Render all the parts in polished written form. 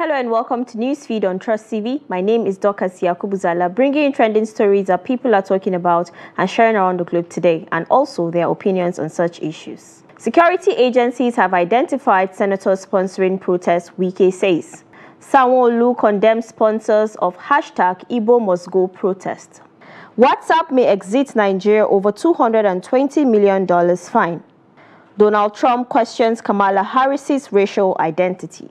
Hello and welcome to Newsfeed on Trust TV. My name is Dorcas Yakubuzala, bringing you trending stories that people are talking about and sharing around the globe today, and also their opinions on such issues. Security agencies have identified senators sponsoring protests, Wike says. Sanwo-Olu condemns sponsors of #Igbo Must Go protest. WhatsApp may exit Nigeria over $220 million fine. Donald Trump questions Kamala Harris's racial identity.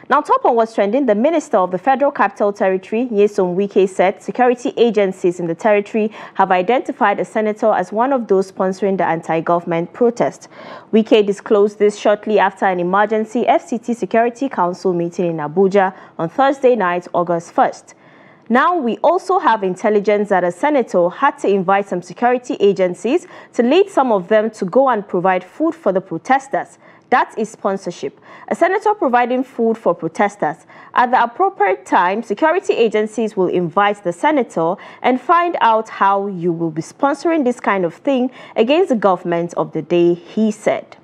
Now, top on what's trending, the Minister of the Federal Capital Territory, Nyesom Wike, said security agencies in the territory have identified a senator as one of those sponsoring the anti-government protest. Wike disclosed this shortly after an emergency FCT Security Council meeting in Abuja on Thursday night, August 1st. Now, we also have intelligence that a senator had to invite some security agencies to lead some of them to go and provide food for the protesters. That is sponsorship. A senator providing food for protesters. At the appropriate time, security agencies will invite the senator and find out how you will be sponsoring this kind of thing against the government of the day, he said.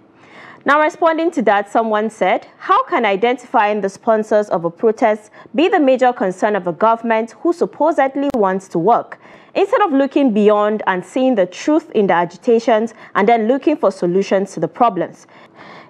Now, responding to that, someone said, how can identifying the sponsors of a protest be the major concern of a government who supposedly wants to work? Instead of looking beyond and seeing the truth in the agitations and then looking for solutions to the problems.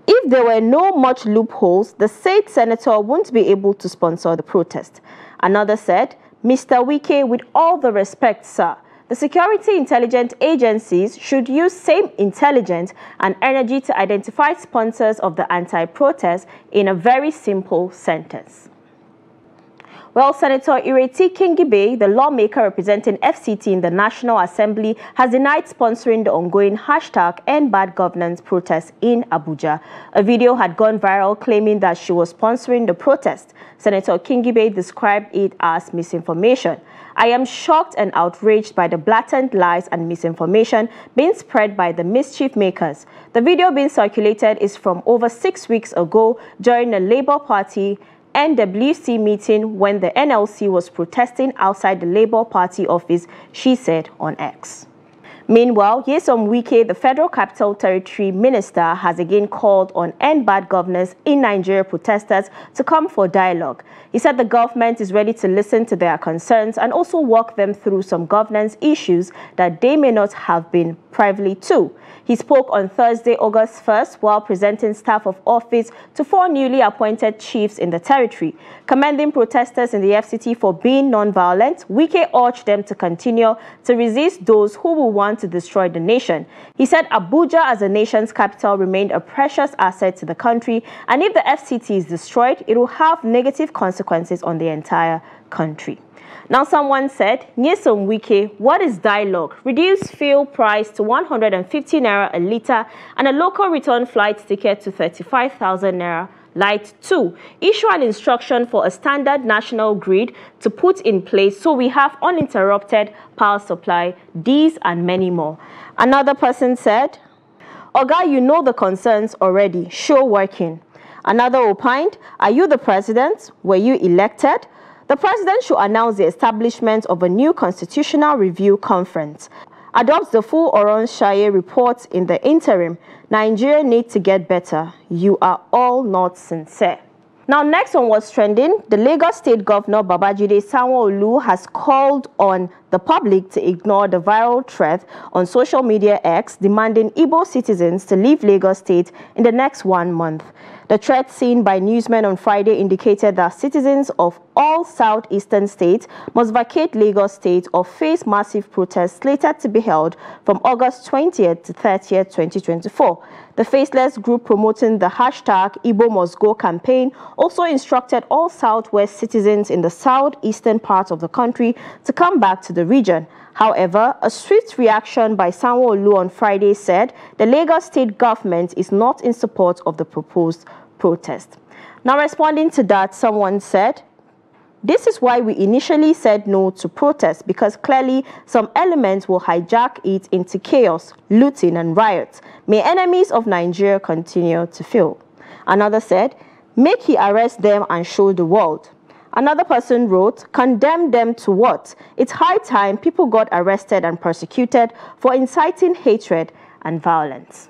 If there were no much loopholes, the said senator won't be able to sponsor the protest. Another said, Mr. Wike, with all the respect, sir, the security intelligence agencies should use same intelligence and energy to identify sponsors of the anti-protest in a very simple sentence. Well, Senator Ireti Kingibe, the lawmaker representing FCT in the National Assembly, has denied sponsoring the ongoing #EndBadGovernance protest in Abuja. A video had gone viral claiming that she was sponsoring the protest. Senator Kingibe described it as misinformation. I am shocked and outraged by the blatant lies and misinformation being spread by the mischief makers. The video being circulated is from over 6 weeks ago during the Labour Party NWC meeting when the NLC was protesting outside the Labour Party office, she said on X. Meanwhile, Nyesom Wike, the Federal Capital Territory Minister, has again called on End Bad Governance in Nigeria protesters to come for dialogue. He said the government is ready to listen to their concerns and also walk them through some governance issues that they may not have been privy to. He spoke on Thursday, August 1st, while presenting staff of office to 4 newly appointed chiefs in the territory. Commending protesters in the FCT for being non-violent, Wike urged them to continue to resist those who will want to destroy the nation. He said Abuja as the nation's capital remained a precious asset to the country, and if the FCT is destroyed, it will have negative consequences on the entire country. Now, someone said, Nyesom Wike, what is dialogue? Reduce fuel price to 150 naira a litre and a local return flight ticket to 35,000 naira. Light 2, issue an instruction for a standard national grid to put in place so we have uninterrupted power supply, these and many more. Another person said, Oga, you know the concerns already, show working. Another opined, are you the president? Were you elected? The president should announce the establishment of a new constitutional review conference. Adopts the full Oron Shaye report in the interim. Nigeria needs to get better. You are all not sincere. Now, next on what's trending, the Lagos State Governor Babajide Sanwo-Olu has called on the public to ignore the viral thread on social media X demanding Igbo citizens to leave Lagos State in the next 1 month. The thread seen by newsmen on Friday indicated that citizens of all southeastern states must vacate Lagos State or face massive protests slated to be held from August 20th to 30th, 2024. The faceless group promoting the #Igbo Must Go campaign also instructed all southwest citizens in the southeastern part of the country to come back to the region. However, a swift reaction by Sanwo-Olu on Friday said the Lagos state government is not in support of the proposed protest. Now, responding to that, someone said, this is why we initially said no to protest, because clearly some elements will hijack it into chaos, looting and riots. May enemies of Nigeria continue to fail. Another said, make he arrest them and show the world. Another person wrote, condemn them to what? It's high time people got arrested and persecuted for inciting hatred and violence.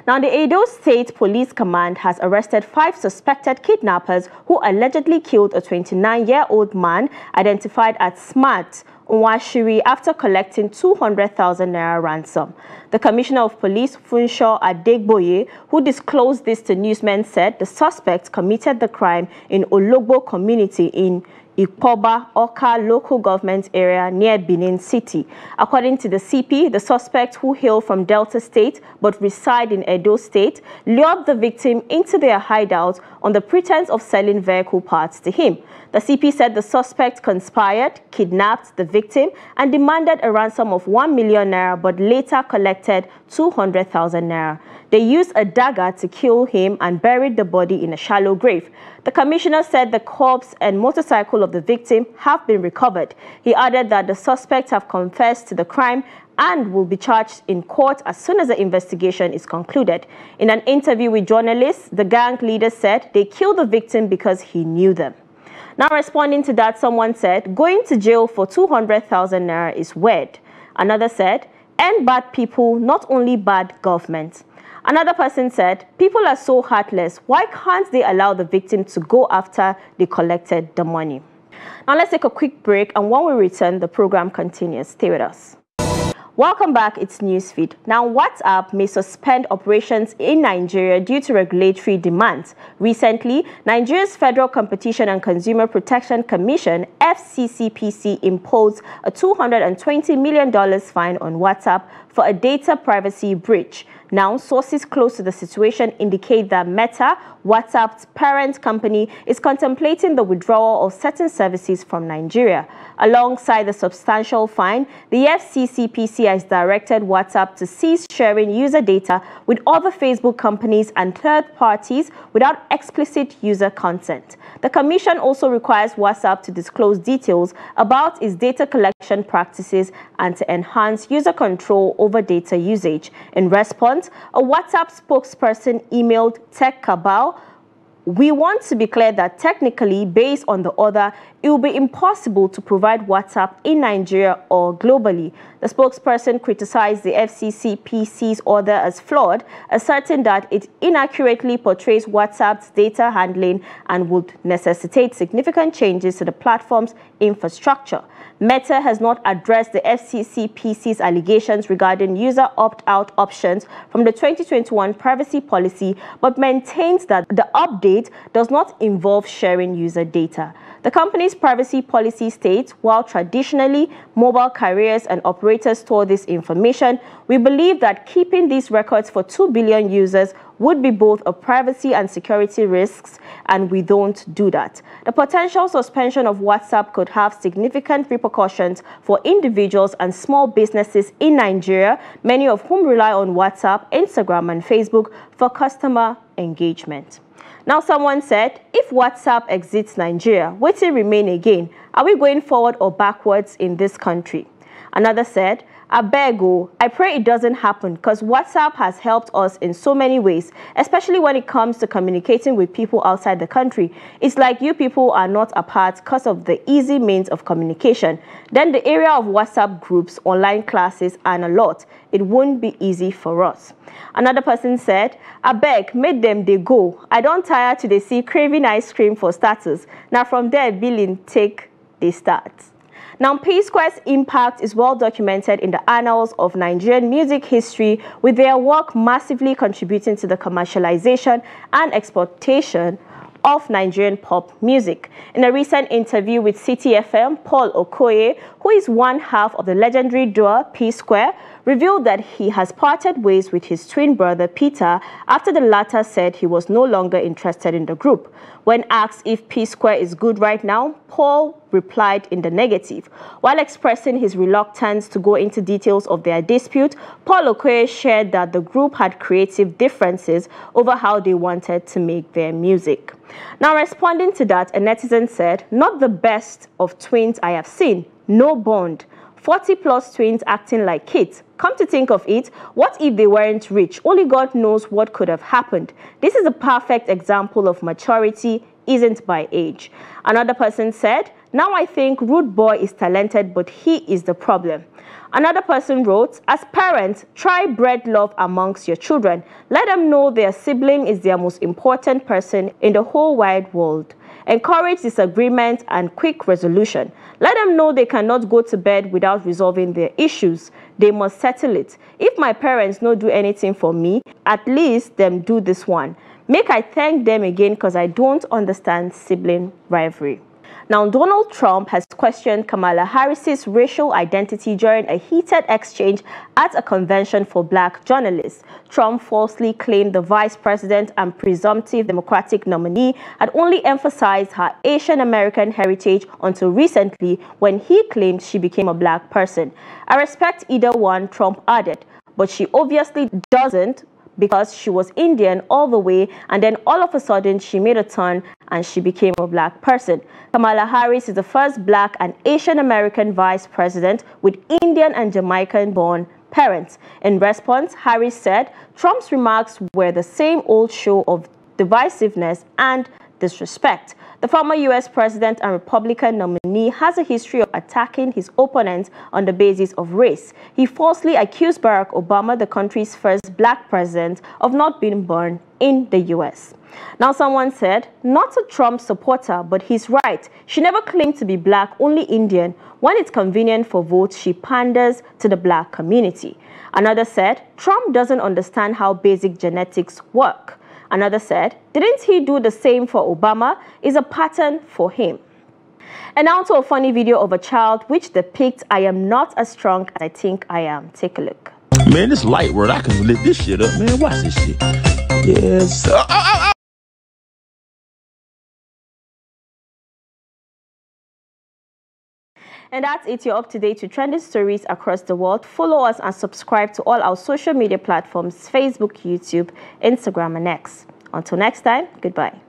Now, the Edo State Police Command has arrested 5 suspected kidnappers who allegedly killed a 29-year-old man identified as Smart Nwashiri after collecting 200,000 naira ransom. The Commissioner of Police, Funsho Adegboye, who disclosed this to newsmen, said the suspect committed the crime in Ologbo community in Ikoba, Oka local government area near Benin City. According to the CP, the suspect, who hail from Delta State but reside in Edo State, lured the victim into their hideout on the pretense of selling vehicle parts to him. The CP said the suspect conspired, kidnapped the victim, and demanded a ransom of 1 million naira, but later collected 200,000 naira. They used a dagger to kill him and buried the body in a shallow grave. The commissioner said the corpse and motorcycle of the victim have been recovered. He added that the suspects have confessed to the crime and will be charged in court as soon as the investigation is concluded. In an interview with journalists, the gang leader said they killed the victim because he knew them. Now, responding to that, someone said, going to jail for 200,000 naira is weird. Another said, end bad people, not only bad government. Another person said, people are so heartless. Why can't they allow the victim to go after they collected the money? Now, let's take a quick break, and when we return, the program continues. Stay with us. Welcome back, it's Newsfeed. Now, WhatsApp may suspend operations in Nigeria due to regulatory demands. Recently, Nigeria's Federal Competition and Consumer Protection Commission, FCCPC, imposed a $220 million fine on WhatsApp for a data privacy breach. Now, sources close to the situation indicate that Meta, WhatsApp's parent company, is contemplating the withdrawal of certain services from Nigeria. Alongside the substantial fine, the FCCPC has directed WhatsApp to cease sharing user data with other Facebook companies and third parties without explicit user consent. The Commission also requires WhatsApp to disclose details about its data collection practices and to enhance user control over data usage. In response, a WhatsApp spokesperson emailed Tech Cabal, "We want to be clear that technically, based on the order, it will be impossible to provide WhatsApp in Nigeria or globally." The spokesperson criticized the FCCPC's order as flawed, asserting that it inaccurately portrays WhatsApp's data handling and would necessitate significant changes to the platform's infrastructure. Meta has not addressed the FCCPC's allegations regarding user opt-out options from the 2021 privacy policy, but maintains that the update does not involve sharing user data. The company's privacy policy states, while traditionally mobile carriers and operators store this information, we believe that keeping these records for 2 billion users would be both a privacy and security risks, and we don't do that. The potential suspension of WhatsApp could have significant repercussions for individuals and small businesses in Nigeria, many of whom rely on WhatsApp, Instagram, and Facebook for customer engagement. Now, someone said, if WhatsApp exits Nigeria, what will remain again? Are we going forward or backwards in this country? Another said, I beg you, I pray it doesn't happen, because WhatsApp has helped us in so many ways, especially when it comes to communicating with people outside the country. It's like you people are not apart because of the easy means of communication. Then the area of WhatsApp groups, online classes, and a lot. It won't be easy for us. Another person said, I beg, make them they go. I don't tire to they see craving ice cream for starters. Now from there, billing take they start. Now, P-Square's impact is well documented in the annals of Nigerian music history, with their work massively contributing to the commercialization and exportation of Nigerian pop music. In a recent interview with City FM, Paul Okoye, who is one half of the legendary duo P-Square, revealed that he has parted ways with his twin brother Peter after the latter said he was no longer interested in the group. When asked if P-Square is good right now, Paul replied in the negative. While expressing his reluctance to go into details of their dispute, Paul Okoye shared that the group had creative differences over how they wanted to make their music. Now, responding to that, a netizen said, not the best of twins I have seen, no bond. 40+ twins acting like kids. Come to think of it, what if they weren't rich? Only God knows what could have happened. This is a perfect example of maturity, isn't by age. Another person said, now I think Rude Boy is talented, but he is the problem. Another person wrote, as parents, try breed love amongst your children. Let them know their sibling is their most important person in the whole wide world. Encourage disagreement and quick resolution. Let them know they cannot go to bed without resolving their issues. They must settle it. If my parents don't do anything for me, at least them do this one. Make I thank them again because I don't understand sibling rivalry. Now, Donald Trump has questioned Kamala Harris's racial identity during a heated exchange at a convention for black journalists. Trump falsely claimed the vice president and presumptive Democratic nominee had only emphasized her Asian American heritage until recently when he claimed she became a black person. I respect either one, Trump added, but she obviously doesn't, because she was Indian all the way, and then all of a sudden she made a turn and she became a black person. Kamala Harris is the first black and Asian American vice president with Indian and Jamaican-born parents. In response, Harris said Trump's remarks were the same old show of divisiveness and disrespect. The former U.S. president and Republican nominee has a history of attacking his opponents on the basis of race. He falsely accused Barack Obama, the country's first black president, of not being born in the U.S. Now, someone said, not a Trump supporter, but he's right. She never claimed to be black, only Indian. When it's convenient for votes, she panders to the black community. Another said, Trump doesn't understand how basic genetics work. Another said, didn't he do the same for Obama? Is a pattern for him. And now to a funny video of a child which depicts I am not as strong as I think I am. Take a look. Man, this light work, I can lit this shit up, man. Watch this shit. Yes. And that's it. You're up to date with trending stories across the world. Follow us and subscribe to all our social media platforms: Facebook, YouTube, Instagram, and X. Until next time, goodbye.